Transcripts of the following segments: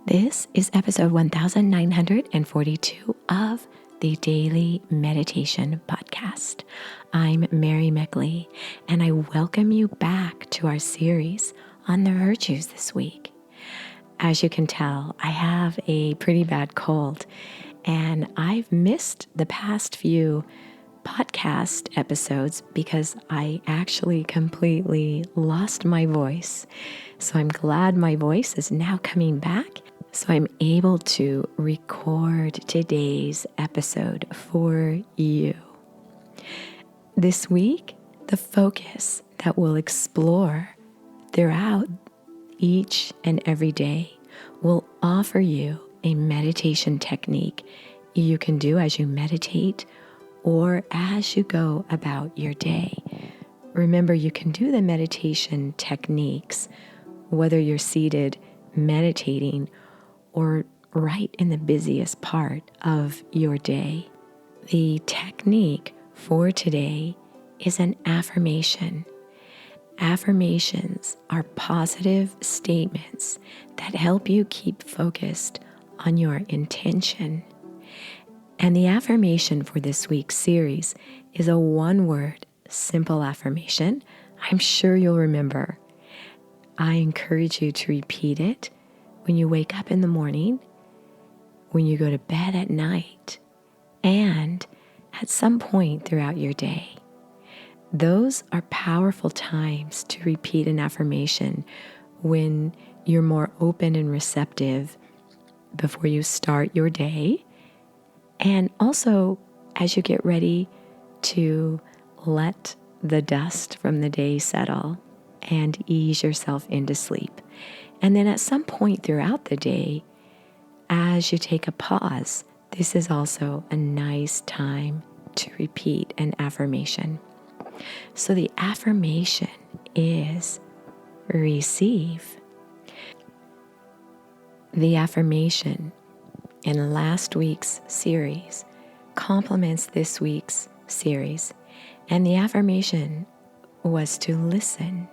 This is episode 1942 of the Daily Meditation Podcast. I'm Mary Meckley, and I welcome you back to our series on the virtues this week. As you can tell, I have a pretty bad cold, and I've missed the past few podcast episodes because I actually completely lost my voice. So I'm glad my voice is now coming back, so I'm able to record today's episode for you. This week, the focus that we'll explore throughout each and every day will offer you a meditation technique you can do as you meditate or as you go about your day. Remember, you can do the meditation techniques whether you're seated meditating or right in the busiest part of your day. The technique for today is an affirmation. Affirmations are positive statements that help you keep focused on your intention. And the affirmation for this week's series is a one-word, simple affirmation I'm sure you'll remember. I encourage you to repeat it when you wake up in the morning, when you go to bed at night, and at some point throughout your day. Those are powerful times to repeat an affirmation when you're more open and receptive before you start your day, and also as you get ready to let the dust from the day settle and ease yourself into sleep. And then at some point throughout the day, as you take a pause, this is also a nice time to repeat an affirmation. So the affirmation is receive. The affirmation in last week's series complements this week's series. And the affirmation was to listen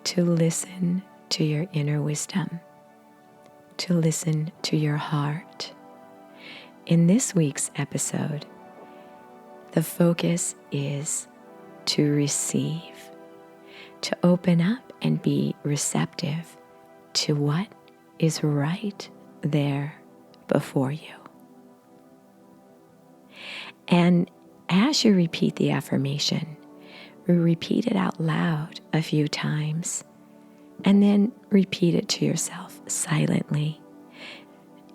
to your inner wisdom, to listen to your heart. In this week's episode, the focus is to receive, to open up and be receptive to what is right there before you. And as you repeat the affirmation, repeat it out loud a few times, and then repeat it to yourself silently.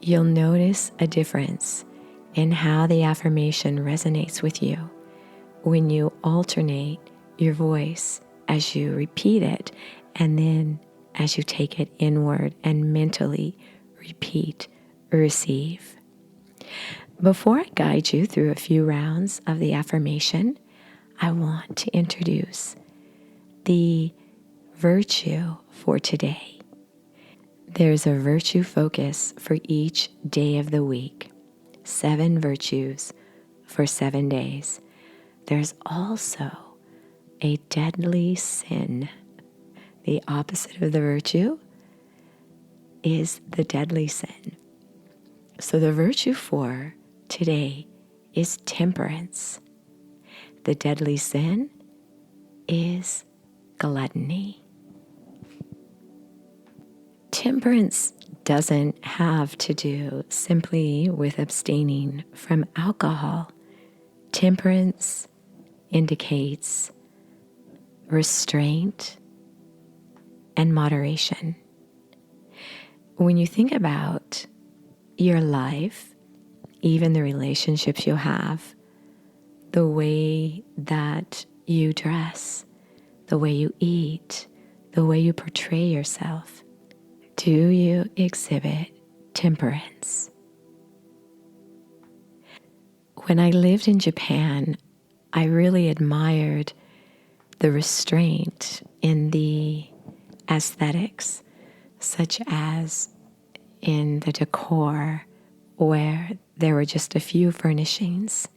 You'll notice a difference in how the affirmation resonates with you when you alternate your voice as you repeat it, and then as you take it inward and mentally repeat, receive. Before I guide you through a few rounds of the affirmation, I want to introduce the virtue for today. There's a virtue focus for each day of the week. 7 virtues for 7 days. There's also a deadly sin. The opposite of the virtue is the deadly sin. So the virtue for today is temperance. The deadly sin is gluttony. Temperance doesn't have to do simply with abstaining from alcohol. Temperance indicates restraint and moderation. When you think about your life, even the relationships you have, the way that you dress, the way you eat, the way you portray yourself, do you exhibit temperance? When I lived in Japan, I really admired the restraint in the aesthetics, such as in the decor, where there were just a few furnishings,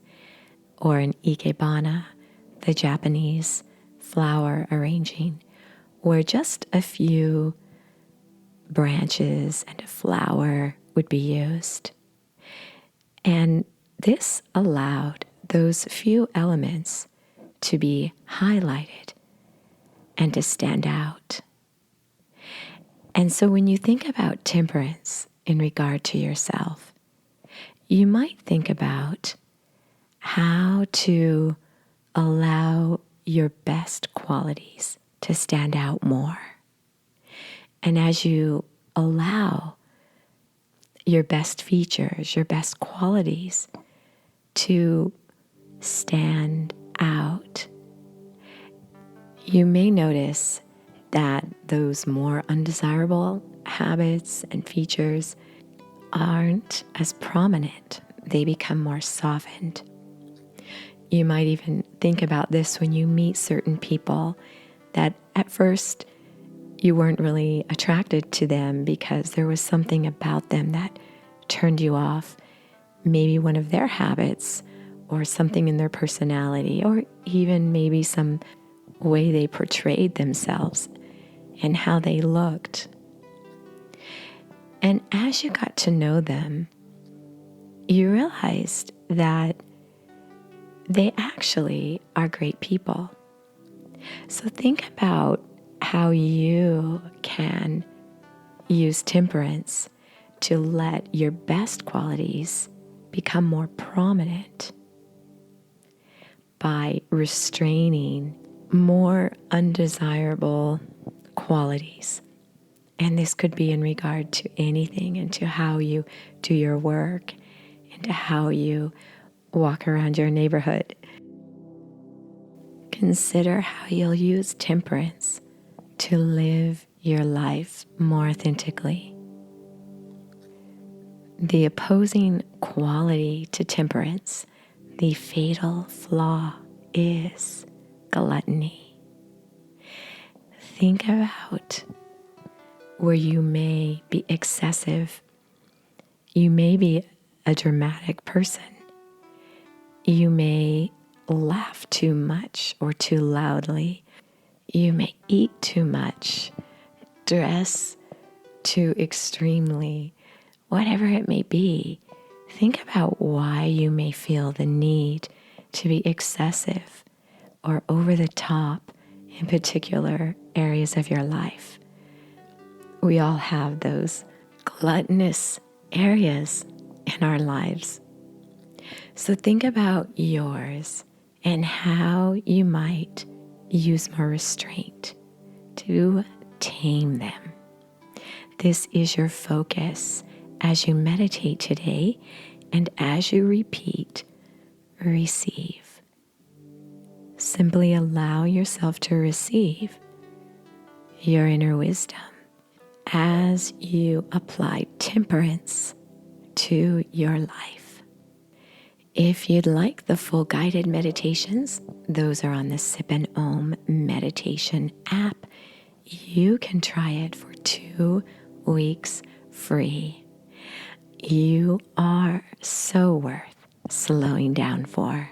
or in ikebana, the Japanese flower arranging, where just a few branches and a flower would be used. And this allowed those few elements to be highlighted and to stand out. And so when you think about temperance in regard to yourself, you might think about how to allow your best qualities to stand out more. And as you allow your best features, your best qualities to stand out, you may notice that those more undesirable habits and features aren't as prominent. They become more softened. You might even think about this when you meet certain people that at first you weren't really attracted to them because there was something about them that turned you off. Maybe one of their habits or something in their personality, or even maybe some way they portrayed themselves and how they looked. And as you got to know them, you realized that they actually are great people. So think about how you can use temperance to let your best qualities become more prominent by restraining more undesirable qualities. And this could be in regard to anything, and to how you do your work, and to how you walk around your neighborhood. Consider how you'll use temperance to live your life more authentically. The opposing quality to temperance, the fatal flaw, is gluttony. Think about where you may be excessive. You may be a dramatic person. You may laugh too much or too loudly. You may eat too much, dress too extremely, whatever it may be. Think about why you may feel the need to be excessive or over the top in particular areas of your life. We all have those gluttonous areas in our lives. So think about yours and how you might use more restraint to tame them. This is your focus as you meditate today, and as you repeat, receive. Simply allow yourself to receive your inner wisdom as you apply temperance to your life. If you'd like the full guided meditations, those are on the Sip and Om meditation app. You can try it for 2 weeks free. You are so worth slowing down for.